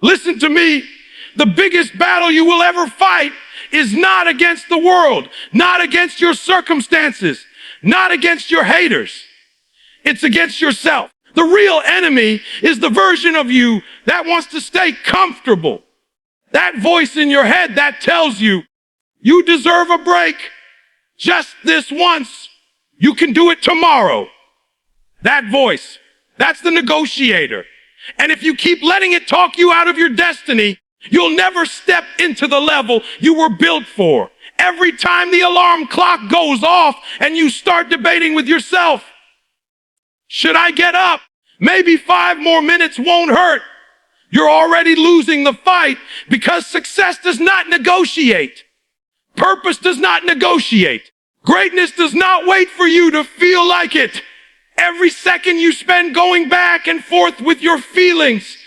Listen to me. The biggest battle you will ever fight is not against the world, not against your circumstances, not against your haters. It's against yourself. The real enemy is the version of you that wants to stay comfortable. That voice in your head that tells you, you deserve a break just this once. You can do it tomorrow. That voice, that's the negotiator. And if you keep letting it talk you out of your destiny, you'll never step into the level you were built for. Every time the alarm clock goes off and you start debating with yourself, should I get up? Maybe 5 more minutes won't hurt. You're already losing the fight because success does not negotiate. Purpose does not negotiate. Greatness does not wait for you to feel like it. Every second you spend going back and forth with your feelings,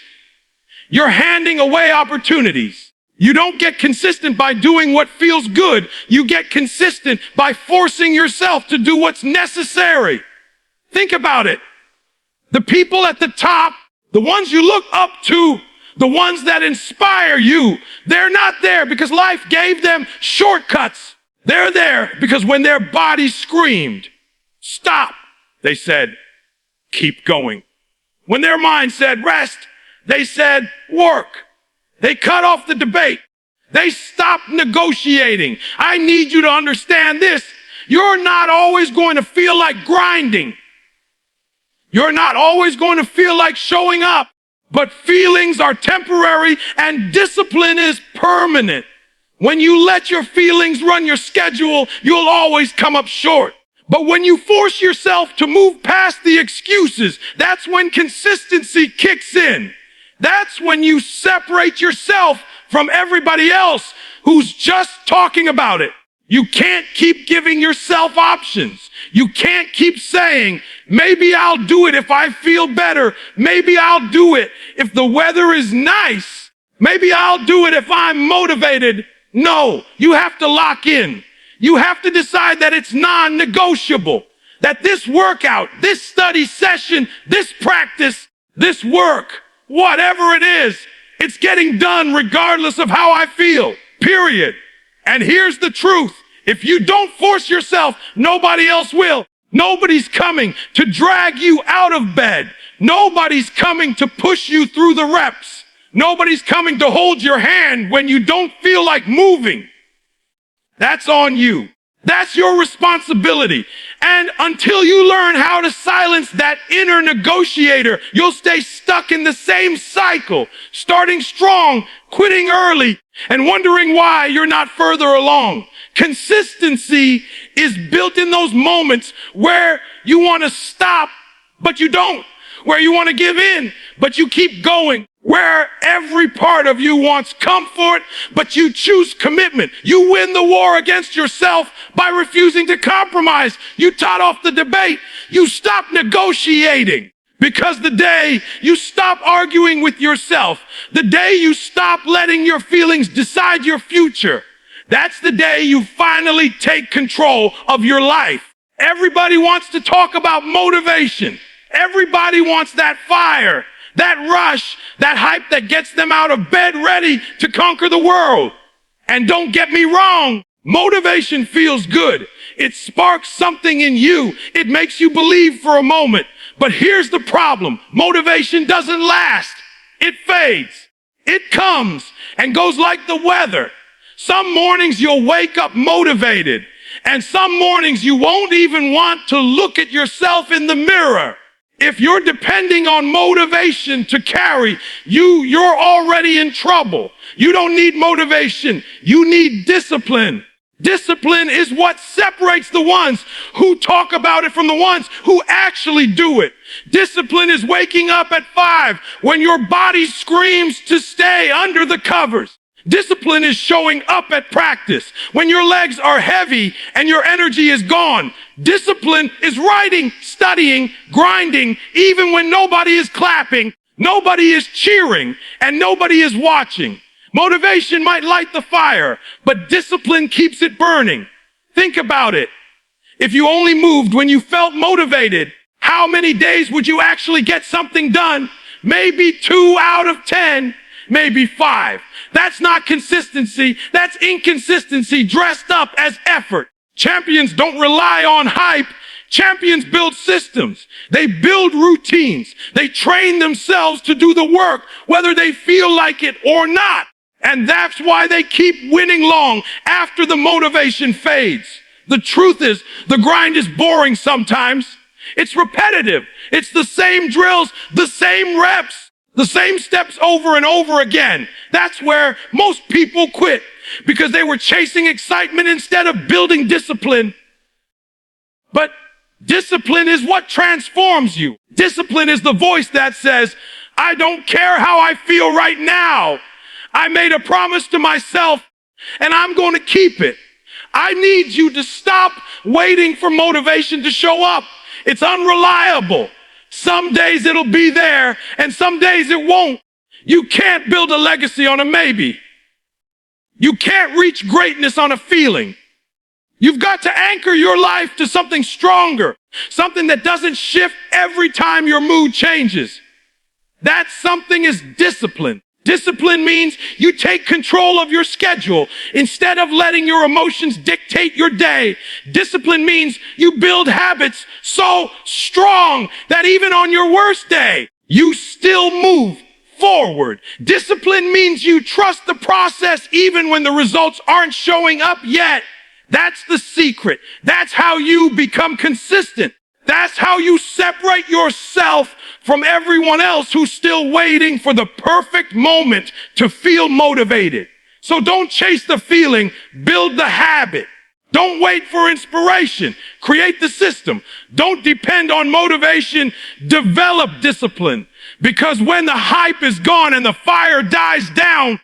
you're handing away opportunities. You don't get consistent by doing what feels good. You get consistent by forcing yourself to do what's necessary. Think about it. The people at the top, the ones you look up to, the ones that inspire you, they're not there because life gave them shortcuts. They're there because when their bodies screamed, stop, they said, keep going. When their mind said rest, they said work. They cut off the debate. They stopped negotiating. I need you to understand this. You're not always going to feel like grinding. You're not always going to feel like showing up, but feelings are temporary and discipline is permanent. When you let your feelings run your schedule, you'll always come up short. But when you force yourself to move past the excuses, that's when consistency kicks in. That's when you separate yourself from everybody else who's just talking about it. You can't keep giving yourself options. You can't keep saying, maybe I'll do it if I feel better. Maybe I'll do it if the weather is nice. Maybe I'll do it if I'm motivated. No, you have to lock in. You have to decide that it's non-negotiable. That this workout, this study session, this practice, this work, whatever it is, it's getting done regardless of how I feel, period. And here's the truth. If you don't force yourself, nobody else will. Nobody's coming to drag you out of bed. Nobody's coming to push you through the reps. Nobody's coming to hold your hand when you don't feel like moving. That's on you. That's your responsibility. And until you learn how to silence that inner negotiator, you'll stay stuck in the same cycle, starting strong, quitting early, and wondering why you're not further along. Consistency is built in those moments where you want to stop, but you don't. Where you want to give in, but you keep going. Where every part of you wants comfort, but you choose commitment. You win the war against yourself by refusing to compromise. You tot off the debate. You stop negotiating. Because the day you stop arguing with yourself, the day you stop letting your feelings decide your future, that's the day you finally take control of your life. Everybody wants to talk about motivation. Everybody wants that fire, that rush, that hype that gets them out of bed ready to conquer the world. And don't get me wrong, motivation feels good. It sparks something in you. It makes you believe for a moment. But here's the problem. Motivation doesn't last. It fades. It comes and goes like the weather. Some mornings you'll wake up motivated, and some mornings you won't even want to look at yourself in the mirror. If you're depending on motivation to carry you, you're already in trouble. You don't need motivation. You need discipline. Discipline is what separates the ones who talk about it from the ones who actually do it. Discipline is waking up at 5 when your body screams to stay under the covers. Discipline is showing up at practice when your legs are heavy and your energy is gone. Discipline is writing, studying, grinding, even when nobody is clapping, nobody is cheering, and nobody is watching. Motivation might light the fire, but discipline keeps it burning. Think about it. If you only moved when you felt motivated, how many days would you actually get something done? Maybe 2 out of 10. maybe 5. That's not consistency. That's inconsistency dressed up as effort. Champions don't rely on hype. Champions build systems. They build routines. They train themselves to do the work, whether they feel like it or not. And that's why they keep winning long after the motivation fades. The truth is, the grind is boring sometimes. It's repetitive. It's the same drills, the same reps, the same steps over and over again. That's where most people quit, because they were chasing excitement instead of building discipline. But discipline is what transforms you. Discipline is the voice that says, I don't care how I feel right now. I made a promise to myself and I'm going to keep it. I need you to stop waiting for motivation to show up. It's unreliable. Some days it'll be there and some days it won't. You can't build a legacy on a maybe. You can't reach greatness on a feeling. You've got to anchor your life to something stronger, something that doesn't shift every time your mood changes. That something is discipline. Discipline means you take control of your schedule instead of letting your emotions dictate your day. Discipline means you build habits so strong that even on your worst day, you still move forward. Discipline means you trust the process even when the results aren't showing up yet. That's the secret. That's how you become consistent. That's how you separate yourself from everyone else who's still waiting for the perfect moment to feel motivated. So don't chase the feeling, build the habit. Don't wait for inspiration, create the system. Don't depend on motivation, develop discipline. Because when the hype is gone and the fire dies down,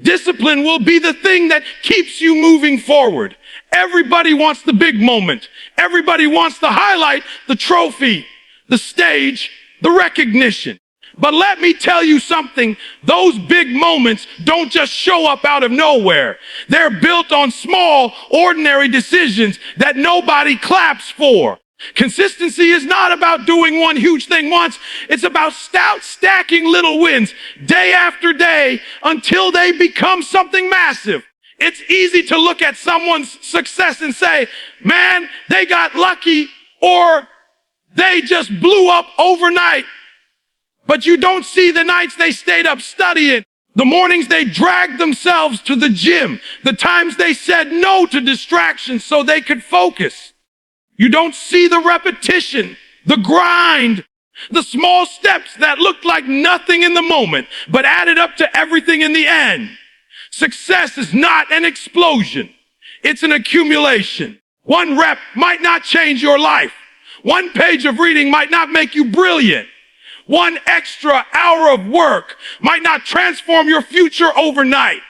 discipline will be the thing that keeps you moving forward. Everybody wants the big moment. Everybody wants the highlight, the trophy, the stage, the recognition. But let me tell you something, those big moments don't just show up out of nowhere. They're built on small, ordinary decisions that nobody claps for. Consistency is not about doing one huge thing once. It's about stacking little wins day after day until they become something massive. It's easy to look at someone's success and say, man, they got lucky or they just blew up overnight. But you don't see the nights they stayed up studying, the mornings they dragged themselves to the gym, the times they said no to distractions so they could focus. You don't see the repetition, the grind, the small steps that looked like nothing in the moment, but added up to everything in the end. Success is not an explosion. It's an accumulation. One rep might not change your life. One page of reading might not make you brilliant. One extra hour of work might not transform your future overnight.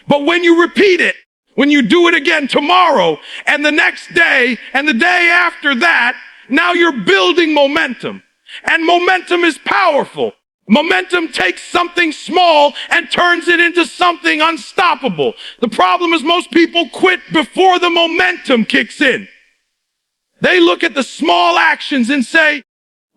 But when you repeat it, when you do it again tomorrow and the next day and the day after that, now you're building momentum. And momentum is powerful. Momentum takes something small and turns it into something unstoppable. The problem is most people quit before the momentum kicks in. They look at the small actions and say,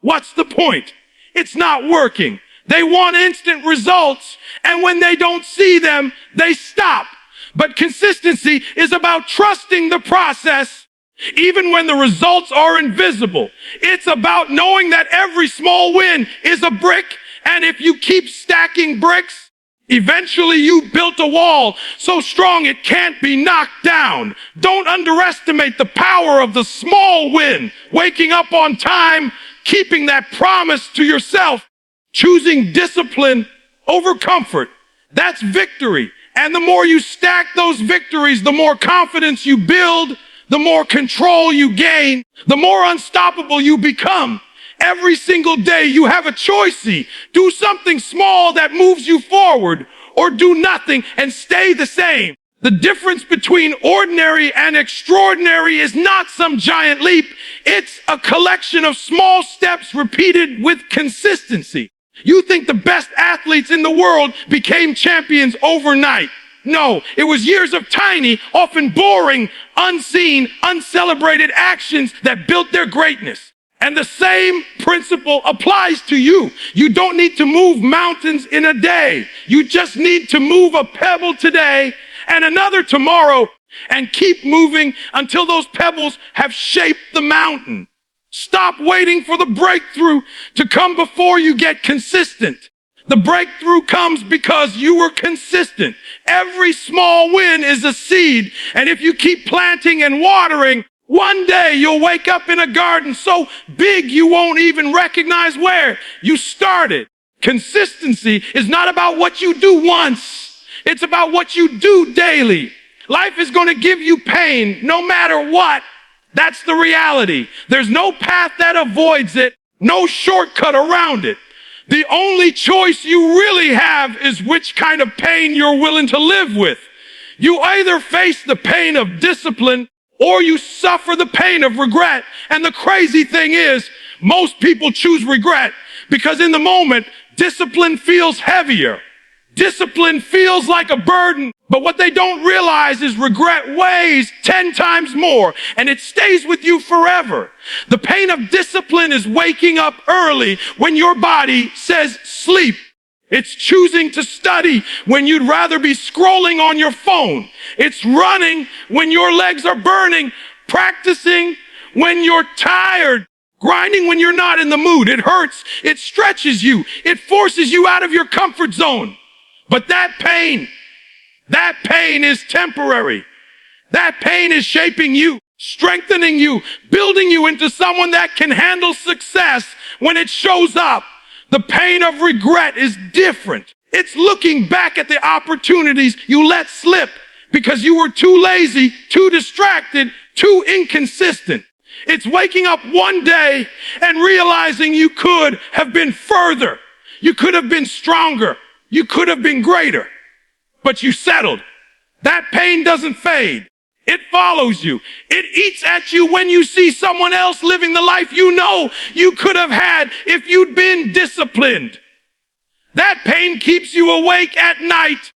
what's the point? It's not working. They want instant results, and when they don't see them, they stop. But consistency is about trusting the process even when the results are invisible. It's about knowing that every small win is a brick, and if you keep stacking bricks, eventually you built a wall so strong it can't be knocked down. Don't underestimate the power of the small win. Waking up on time, keeping that promise to yourself, choosing discipline over comfort. That's victory. And the more you stack those victories, the more confidence you build, the more control you gain, the more unstoppable you become. Every single day you have a choice. Do something small that moves you forward, or do nothing and stay the same. The difference between ordinary and extraordinary is not some giant leap. It's a collection of small steps repeated with consistency. You think the best athletes in the world became champions overnight. No, it was years of tiny, often boring, unseen, uncelebrated actions that built their greatness. And the same principle applies to you. You don't need to move mountains in a day. You just need to move a pebble today and another tomorrow, and keep moving until those pebbles have shaped the mountain. Stop waiting for the breakthrough to come before you get consistent. The breakthrough comes because you were consistent. Every small win is a seed, and if you keep planting and watering, one day you'll wake up in a garden so big you won't even recognize where you started. Consistency is not about what you do once. It's about what you do daily. Life is going to give you pain no matter what. That's the reality. There's no path that avoids it, no shortcut around it. The only choice you really have is which kind of pain you're willing to live with. You either face the pain of discipline or you suffer the pain of regret. And the crazy thing is, most people choose regret because in the moment, discipline feels heavier. Discipline feels like a burden, but what they don't realize is regret weighs 10 times more, and it stays with you forever. The pain of discipline is waking up early when your body says sleep. It's choosing to study when you'd rather be scrolling on your phone. It's running when your legs are burning, practicing when you're tired, grinding when you're not in the mood. It hurts, it stretches you, it forces you out of your comfort zone. But that pain is temporary. That pain is shaping you, strengthening you, building you into someone that can handle success when it shows up. The pain of regret is different. It's looking back at the opportunities you let slip because you were too lazy, too distracted, too inconsistent. It's waking up one day and realizing you could have been further. You could have been stronger. You could have been greater, but you settled. That pain doesn't fade. It follows you. It eats at you when you see someone else living the life you know you could have had if you'd been disciplined. That pain keeps you awake at night,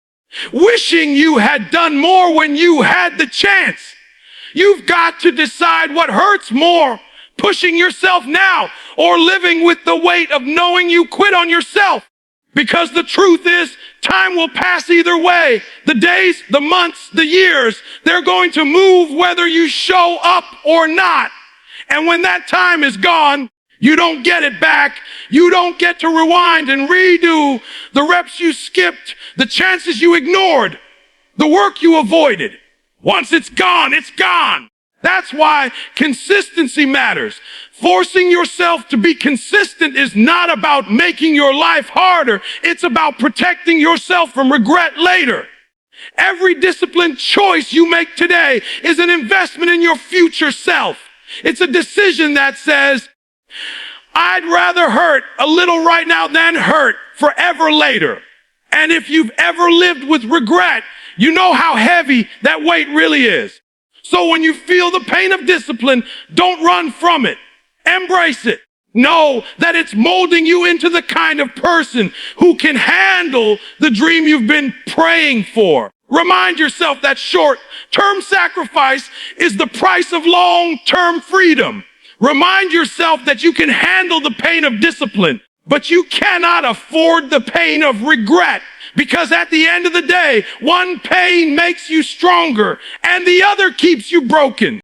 wishing you had done more when you had the chance. You've got to decide what hurts more, pushing yourself now or living with the weight of knowing you quit on yourself. Because the truth is, time will pass either way. The days, the months, the years, they're going to move whether you show up or not. And when that time is gone, you don't get it back. You don't get to rewind and redo the reps you skipped, the chances you ignored, the work you avoided. Once it's gone, it's gone. That's why consistency matters. Forcing yourself to be consistent is not about making your life harder. It's about protecting yourself from regret later. Every disciplined choice you make today is an investment in your future self. It's a decision that says, I'd rather hurt a little right now than hurt forever later. And if you've ever lived with regret, you know how heavy that weight really is. So when you feel the pain of discipline, don't run from it. Embrace it. Know that it's molding you into the kind of person who can handle the dream you've been praying for. Remind yourself that short-term sacrifice is the price of long-term freedom. Remind yourself that you can handle the pain of discipline, but you cannot afford the pain of regret. Because at the end of the day, one pain makes you stronger and the other keeps you broken.